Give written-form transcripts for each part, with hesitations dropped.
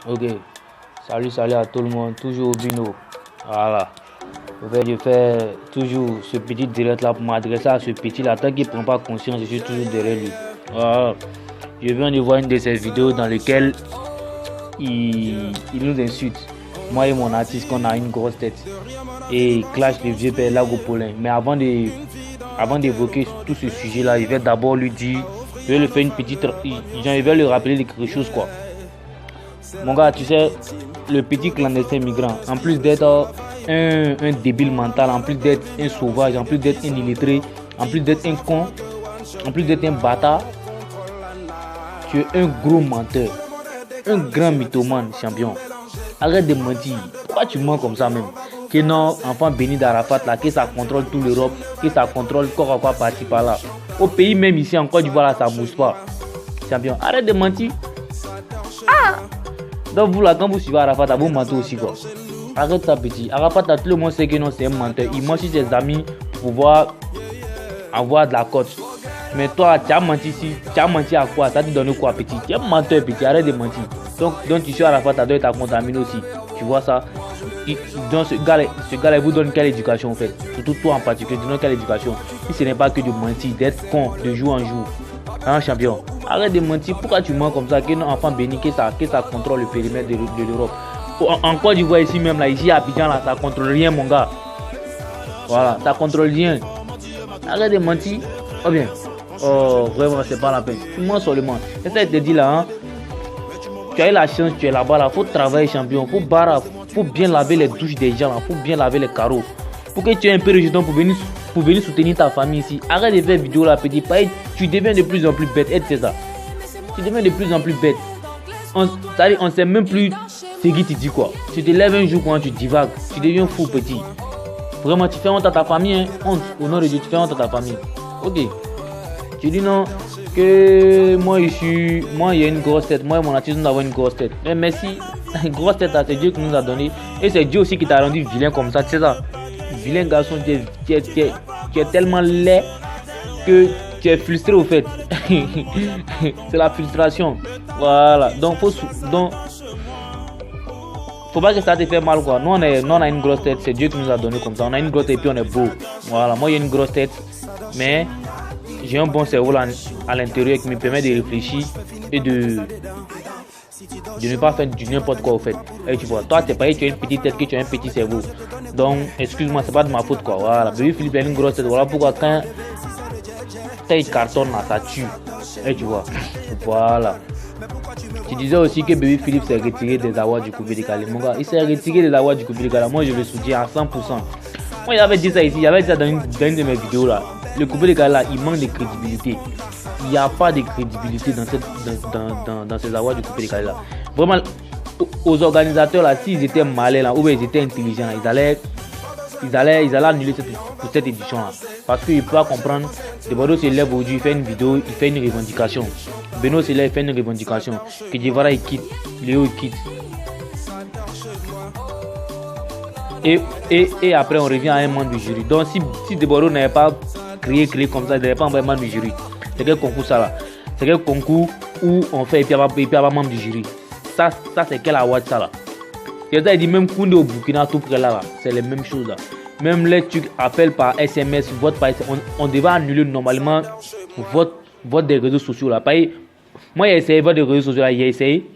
Ok, salut à tout le monde, toujours au Bino. Voilà. En fait, je fais toujours ce petit direct là pour m'adresser à ce petit là. Tant qu'il ne prend pas conscience, je suis toujours derrière lui. Voilà. Je viens de voir une de ses vidéos dans lesquelles il nous insulte. Moi et mon artiste, qu'on a une grosse tête. Et il clash le vieux père Lago Paulin. Mais avant d'évoquer tout ce sujet là, je vais d'abord lui dire, je vais lui faire une petite. Je vais lui rappeler quelque chose quoi. Mon gars, tu sais, le petit clandestin migrant, en plus d'être un débile mental, en plus d'être un sauvage, en plus d'être un illettré, en plus d'être un con, en plus d'être un bâtard, tu es un gros menteur, un grand mythomane champion. Arrête de mentir. Pourquoi tu mens comme ça même? Que non, enfant béni d'Arafat là, que ça contrôle tout l'Europe, que ça contrôle quoi par-ci par-là. Au pays même ici en Côte d'Ivoire là, ça mousse pas. Champion, arrête de mentir. Donc vous là, quand vous suivez Arafat, vous mentez aussi quoi. Arrête ça petit. Arafat, tout le monde sait que non, c'est un menteur. Il ment sur ses amis pour pouvoir avoir de la cote. Mais toi, tu as menti ici. Tu as menti à quoi? Ça te donne quoi petit? Tu es un menteur petit, arrête de mentir. Donc tu suis Arafat, tu dois être contaminé aussi. Tu vois ça? Donc ce gars-là, il vous donne quelle éducation en fait? Surtout toi en particulier, tu donnes quelle éducation? Si ce n'est pas que de mentir, d'être con de jour en jour. Hein, champion? Arrête de mentir. Pourquoi tu mens comme ça? Que non, enfant béni, que ça contrôle le périmètre de l'Europe. En Côte d'Ivoire ici même là, ici à Abidjan là, ça contrôle rien mon gars. Voilà, ça contrôle rien. Arrête de mentir. Oh bien. Oh vraiment c'est pas la peine. Tu mens seulement. C'est ça que je te dis là hein. Tu as eu la chance, tu es là-bas là, faut travailler champion, faut bien laver les douches des gens là, faut bien laver les carreaux. Pour que tu aies un peu de jeton pour venir soutenir ta famille ici. Arrête de faire vidéo là petit, tu deviens de plus en plus bête, c'est ça. Tu deviens de plus en plus bête. On sait même plus ce qui te dit quoi. Tu te lèves un jour quand tu divagues, tu deviens fou petit. Vraiment tu fais honte à ta famille, hein? Honte, au nom de Dieu, tu fais honte à ta famille. Ok. Tu dis non, que moi il y a une grosse tête, moi et mon artiste nous avons une grosse tête. Mais merci, une grosse tête c'est Dieu qui nous a donné. Et c'est Dieu aussi qui t'a rendu vilain comme ça, c'est ça. Vilain garçon, tu es tellement laid que tu es frustré au fait. C'est la frustration. Voilà, donc faut pas que ça te fait mal quoi. Nous on a une grosse tête, c'est Dieu qui nous a donné comme ça. On a une grosse tête et puis on est beau. Voilà, moi j'ai une grosse tête, mais j'ai un bon cerveau là, à l'intérieur qui me permet de réfléchir et de ne pas faire du n'importe quoi au fait. Et tu vois, toi t'es pareil, tu as une petite tête que tu as un petit cerveau. Donc excuse-moi, c'est pas de ma faute quoi. Voilà, Baby Philippe a une grosse tête. Voilà pourquoi quand il cartonne là, ça tue. Et tu vois, voilà. Tu disais aussi que Baby Philippe s'est retiré des awards du Coupé décalé. Mon gars, il s'est retiré des awards du Coupé décalé. Moi je le soutiens à 100%. Moi il avait dit ça ici, il avait dit ça dans une de mes vidéos là. Le Coupé décalé là, il manque de crédibilité. Il n'y a pas de crédibilité dans ces awards du Coupé décalé là. Vraiment, aux organisateurs là, s'ils étaient malins là, ou bien ils étaient intelligents, ils allaient annuler cette édition là. Parce qu'ils ne peuvent pas comprendre. Debado se lève aujourd'hui, il fait une vidéo, il fait une revendication. Beno se lève, il fait une revendication. Que Djivara il quitte, Léo il quitte. Et après on revient à un membre du jury. Donc si Debado n'avait pas créé comme ça, il n'avait pas envoyé un membre du jury. C'est quel concours ça là? C'est quel concours où on fait et puis il y a pas membre du jury? Ça c'est quel award ça là? Il dit même Koundé au Burkina tout près là, c'est les mêmes choses là. Même les trucs appellent par SMS, vote par SMS, on devait annuler normalement vote des réseaux sociaux là. Moi j'ai essayé vote des réseaux sociaux là, j'ai essayé.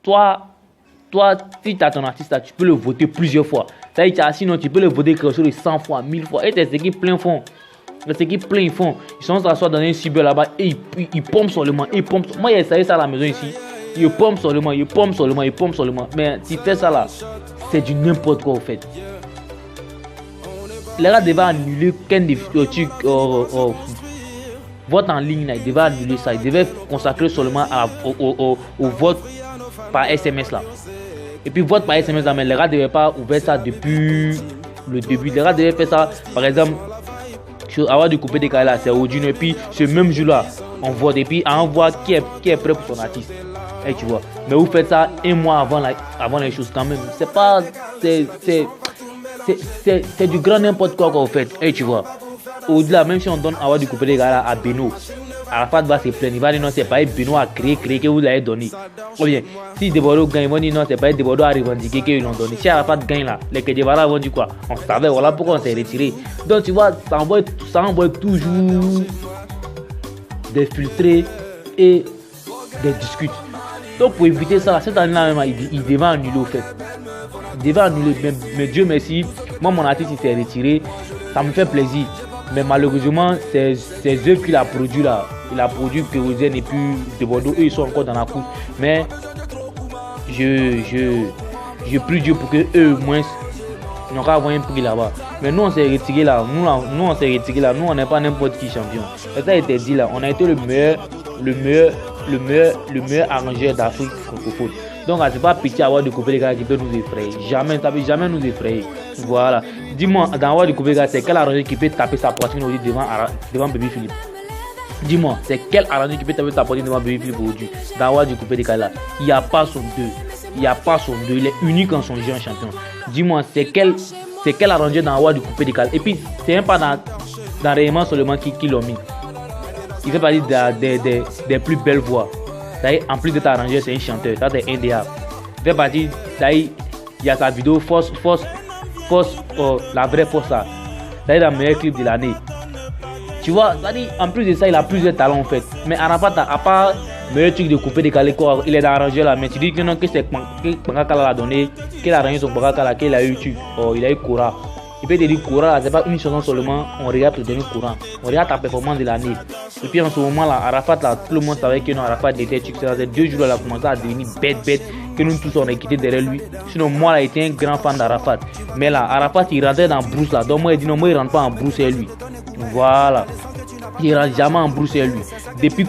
Toi si tu as ton artiste là, tu peux le voter plusieurs fois. Sinon tu peux le voter quelque chose de 100 fois, 1000 fois. Et c'est ce qui plein font. C'est qui plein font. Ils sont s'asseoir dans un cyber là-bas et ils pompent seulement. Moi j'ai essayé ça à la maison ici. Ils pompent seulement. Mais tu fais ça là, c'est du n'importe quoi au fait. Les gars devaient annuler vote en ligne là, ils devaient annuler ça. Ils devaient consacrer seulement au vote par SMS là. Et puis vote par SMS là, mais les gars ne devaient pas ouvrir ça depuis le début. Les gars devaient faire ça, par exemple, avoir du coupé décalé là, c'est aujourd'hui. Et puis ce même jour là, on vote et puis on voit qui est prêt pour son artiste. Et tu vois. Mais vous faites ça un mois avant les choses quand même. C'est du grand n'importe quoi qu'on fait. Et tu vois. Au-delà, même si on donne avoir du coupé décalé à Beno, Arafat va se plaindre, il va dire non, c'est pas Benoît à créer que vous l'avez donné. Ou bien, si Debordo gagne, ils vont dire non, c'est pas Debordo à revendiquer qu'ils l'ont donné. Si Arafat gagne là, les Kedjevara vont dire quoi? On savait, voilà pourquoi on s'est retiré. Donc tu vois, ça envoie toujours des filtrés et des discutes. Donc pour éviter ça, cette année-là même, il devait annuler au fait. Il devait annuler, mais Dieu merci, moi mon artiste il s'est retiré, ça me fait plaisir. Mais malheureusement, ces œuvres qu'il a produit là, il a produit Kérosène et puis de Bordeaux, eux ils sont encore dans la course. Mais je prie Dieu pour que eux au moins ils n'ont qu'à avoir un prix là-bas. Mais nous on s'est retiré là, nous on s'est retiré là, nous on n'est pas n'importe qui champion. Ça a été dit là, on a été le meilleur arrangeur d'Afrique francophone. Donc c'est pas pitié avoir de couper les gars qui peut nous effrayer. Jamais, ça peut jamais nous effrayer. Voilà. Dis-moi, dans avoir de couper les gars, c'est quel arrangeur qui peut taper sa poitrine aujourd'hui devant Baby Philippe? Dis-moi, c'est quel arrangeur qui peut taper sa poitrine devant Baby Philippe aujourd'hui? Dans avoir de couper les gars là, il n'y a pas son deux. Il n'y a pas son deux. Il est unique en son jeu en champion. Dis-moi, c'est quel arrangeur dans avoir de couper les gars? Et puis, c'est même pas dans Raymond seulement qui l'ont mis. Il fait partie des plus belles voix. En plus d'être arrangeur, c'est un chanteur. Ça, c'est un DA. Il fait partie. Il y a sa vidéo Force, la vraie force là. C'est le meilleur clip de l'année. Tu vois, en plus de ça, il a plusieurs talents en fait. Mais Arafat, à part le meilleur truc de couper décalé, quoi, il est arrangeur là. Mais tu dis que non, que c'est Bangaka l'a donné, qu'il a arrangé son Bangaka là, qu'il a eu tu. Oh, il a eu Kora. Il peut te dire Kora, c'est pas une chanson seulement, on regarde pour donner courant. On regarde ta performance de l'année. Et puis en ce moment là, Arafat là, tout le monde savait que non, Arafat était tué. Ces 2 jours là, il a commencé à devenir bête, que nous tous on a quitté derrière lui. Sinon moi là, j'étais un grand fan d'Arafat. Mais là, Arafat il rentrait dans Brousse là. Donc moi il dit non, moi il rentre pas en Brousse et lui. Voilà. Il rentre jamais en Brousse et lui. Depuis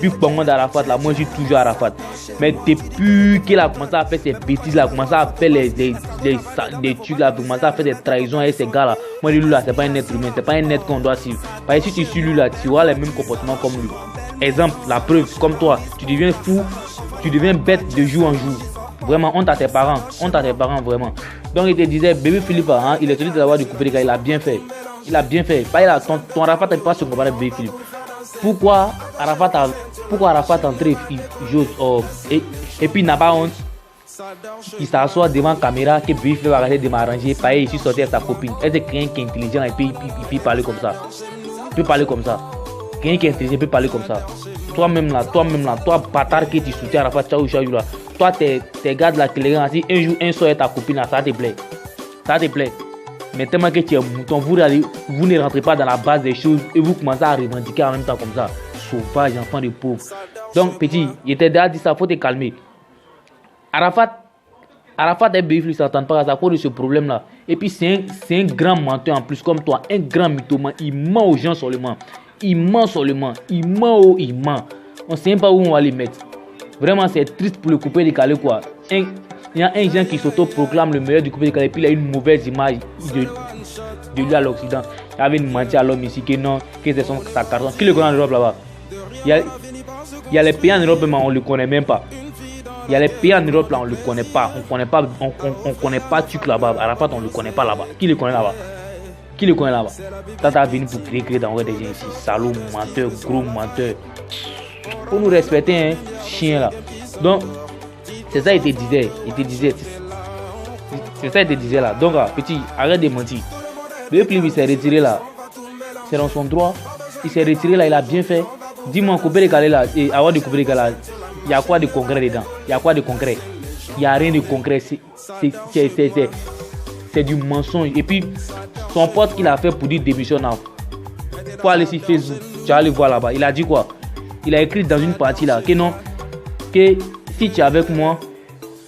Pongo d'Arafat là, moi je suis toujours Arafat. Mais depuis qu'il a commencé à faire ses bêtises là, commencé à faire des trucs là, commencé à faire des trahisons avec ces gars là, moi lui là c'est pas un être humain, c'est pas un être qu'on doit suivre. Parce que si tu suis lui là, tu vois les mêmes comportements comme lui. Exemple, la preuve, comme toi, tu deviens fou, tu deviens bête de jour en jour. Vraiment, honte à tes parents vraiment. Donc il te disait, bébé Philippe, hein, il est celui d'avoir du couper les gars, il a bien fait. Ton Arafat n'est pas se comparer avec bébé Philippe. Pourquoi Arafat entre et puis il n'a pas honte. Il s'assoit devant la caméra que Bébé va arrêter de m'arranger. Pareil, ici sortir avec sa copine. Elle c'est quelqu'un qui est intelligent et puis il peut parler comme ça. Quelqu'un qui est intelligent peut parler comme ça. Toi-même là, toi bâtard que tu soutiens Arafat, là. Toi tes gars de la télé, si un jour un soir ta copine là, ça te plaît. Mais tellement que tu es mouton, vous ne rentrez pas dans la base des choses et vous commencez à revendiquer en même temps comme ça. Sauvage, enfant de pauvre. Donc petit, il était déjà dit ça, faut te calmer. Arafat et Bébé ne s'entendent pas à cause de ce problème là. Et puis c'est un grand menteur en plus comme toi, un grand mythomane. Il ment aux gens seulement. Il ment. On ne sait même pas où on va les mettre. Vraiment c'est triste pour le coupé décalé quoi. Il y a un gens qui s'auto-proclame le meilleur du coupé décalé, puis il a une mauvaise image de lui à l'Occident. Il avait une menti à l'homme ici que non, que c'est sa carton. Qui le connaît en Europe là-bas? Il y a les pays en Europe, mais on ne le connaît même pas. Il y a les pays en Europe là, on ne le connaît pas. On connaît pas Tuc là-bas. Arafat, on ne le connaît pas là-bas. Qui le connaît là-bas? T'as venu pour créer dans des gens ici. Salaud, menteur, gros menteur. Faut nous respecter, hein, chien là. Donc, c'est ça qu'il te disait. C'est ça qu'il te disait là. Donc, petit, arrête de mentir. Le plus il s'est retiré là. C'est dans son droit. Il s'est retiré là, il a bien fait. Dis-moi, couper les calés là, et avoir de couper les calés là, il y a quoi de concret dedans? Il n'y a rien de concret. C'est du mensonge. Et puis, son pote qu'il a fait pour dire démission là, faut aller sur Facebook, tu vas aller voir là-bas. Il a dit quoi? Il a écrit dans une partie là que non, que si tu es avec moi,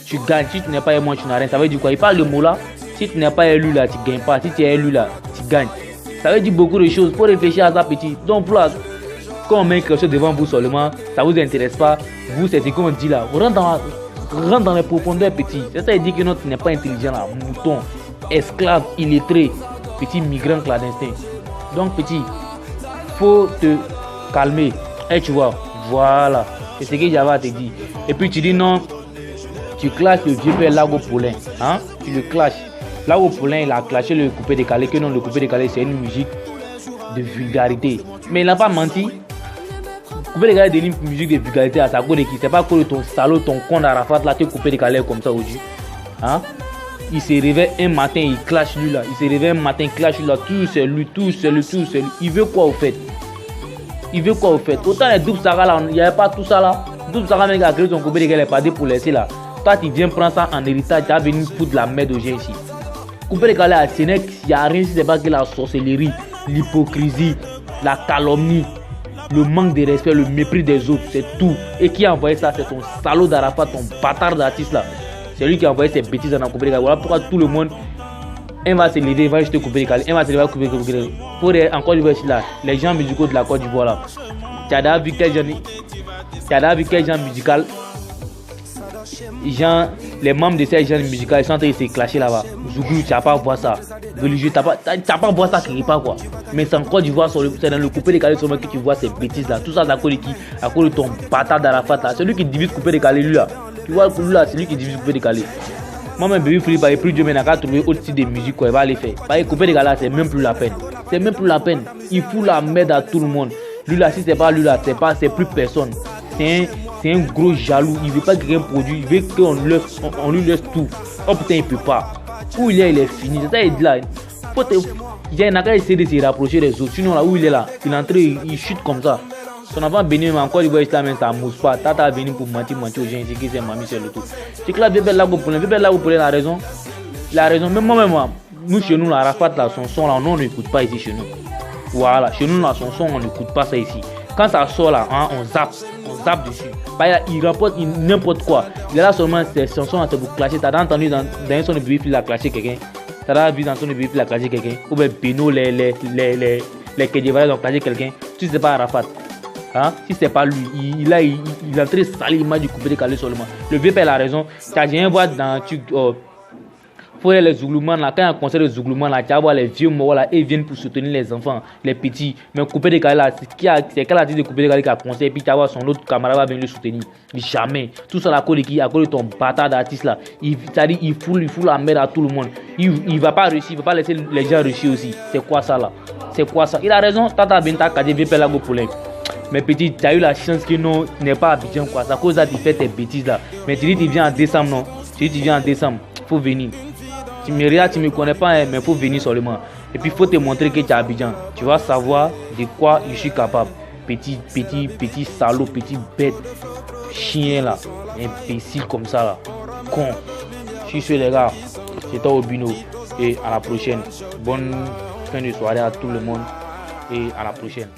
tu gagnes. Si tu n'es pas avec moi, tu n'as rien. Ça veut dire quoi? Il parle de mots là. Si tu n'es pas élu là, tu ne gagnes pas. Si tu es élu là, tu gagnes. Ça veut dire beaucoup de choses. Pour réfléchir à ça petit. Donc là, quand on met quelque chose devant vous seulement, ça ne vous intéresse pas. Vous, c'est ce qu'on dit là. Rentre dans les profondeurs petit. C'est ça, il dit que non, tu n'es pas intelligent là. Mouton, esclave, illettré, petit migrant clandestin. Donc petit, faut te calmer. Et tu vois, voilà. C'est ce que j'avais à te dire. Et puis tu dis non, tu clashes le vieux père Lago Poulain. Hein? Tu le clashes. Lago Poulain, il a clashé le coupé décalé. Que non, le coupé décalé, c'est une musique de vulgarité. Mais il n'a pas menti. Couper décalé devient une musique de vulgarité à sa cause de qui? C'est pas à cause de ton salaud, ton con d'Arafat là que couper décalé comme ça aujourd'hui. Hein? Il se réveille un matin, il clash lui là. Il se réveille un matin, il clash lui là. Tout c'est lui. Il veut quoi au fait? Autant les doubles Sarah là, il n'y avait pas tout ça là. Double Sarah même qui a créé ton coupé décalé pas pour laisser là. Toi tu viens prendre ça en héritage, tu as venu foutre la merde aux gens ici. Coupé décalé à Sénèque, il n'y a rien si c'est pas que la sorcellerie, l'hypocrisie, la calomnie, le manque de respect, le mépris des autres, c'est tout. Et qui a envoyé ça? C'est ton salaud d'Arafat, ton bâtard d'artiste là. C'est lui qui a envoyé ces bêtises dans Coupé décalé. Voilà pourquoi tout le monde, un va se lever, il va jeter Coupé décalé, un va se lever, couper décalé. Pour encore du là, les gens musicaux de la Côte d'Ivoire là. Tu as déjà vu quel genre musical, les membres de ces gens musicaux ils sont en train de se clasher là-bas. Zouglou, tu n'as pas voir ça. Religieux, tu n'as pas voir ça quelque part quoi. Mais c'est en Côte d'Ivoire, c'est dans le coupé décalé seulement que tu vois ces bêtises là. Tout ça, c'est à cause de qui? À cause de ton bâtard d'Arafat là. C'est lui qui divise coupé décalé lui là. Tu vois lui là, c'est lui qui divise coupé décalé. Moi-même, Baby Philippe, il plus Dieu, mais n'a qu'à trouver autre type de musique quoi. Il va aller faire. Parce que coupé décalé, c'est même plus la peine. Il fout la merde à tout le monde. Lui là, si c'est pas lui là, c'est plus personne. C'est un gros jaloux. Il veut pas que quelqu'un produise. Il veut qu'on lui laisse tout. Oh putain, il peut pas. Où il est fini. C'est ça il dit là. Il n'a qu'à essayer de se rapprocher des autres. Sinon là où il est là, il est entré, il chute comme ça. Son enfant béni, mais encore il voit islam, ça mousse pas. Tata venu pour mentir aux gens ici qui c'est mamie c'est le tout. C'est que là, bébé là pour la raison. La raison, même moi, nous chez nous, la Arafat là, son son là, on n'écoute pas ici chez nous. Voilà, chez nous là, son son, on n'écoute pas ça ici. Quand ça sort là, hein, on zappe dessus. Bah, il rapporte n'importe quoi. Il est là seulement, son son c'est pour clasher. T'as entendu dans un son de Baby il a clashé quelqu'un. T'as vu dans un son de Baby il a clashé quelqu'un. Ou bien Beno, les Kedjevalais ont clashé quelqu'un. Tu sais pas Arafat. Hein? Si c'est pas lui, il est en train de salir l'image du coupé décalé seulement. Le vieux père a raison. Tu as rien voir dans les Zouglouman là, quand il y a un concert de Zouglouman là, tu vas voir les vieux morts là, et ils viennent pour soutenir les enfants, les petits. Mais coupé décalé là, c'est quel artiste de coupé décalé qui a concert, et puis tu vas voir son autre camarade va venir le soutenir. Jamais. Tout ça à cause de qui? À cause de ton bâtard d'artiste là. C'est-à-dire, il fout la merde à tout le monde. Il va pas réussir, il va pas laisser les gens réussir aussi. C'est quoi ça là? Il a raison, Tata Benta Kadé vieux père là go pour les. Mais petit, tu as eu la chance que non, tu n'es pas à Abidjan quoi. C'est à cause de ça tu fais tes bêtises là. Mais tu dis tu viens en décembre non. Tu dis tu viens en décembre, faut venir. Tu me regardes, tu me connais pas, hein, mais faut venir seulement. Et puis faut te montrer que tu es à Abidjan. Tu vas savoir de quoi je suis capable. Petit salaud, petit bête, chien là, imbécile comme ça là, con. Je suis sûr les gars, c'était Obino et à la prochaine. Bonne fin de soirée à tout le monde et à la prochaine.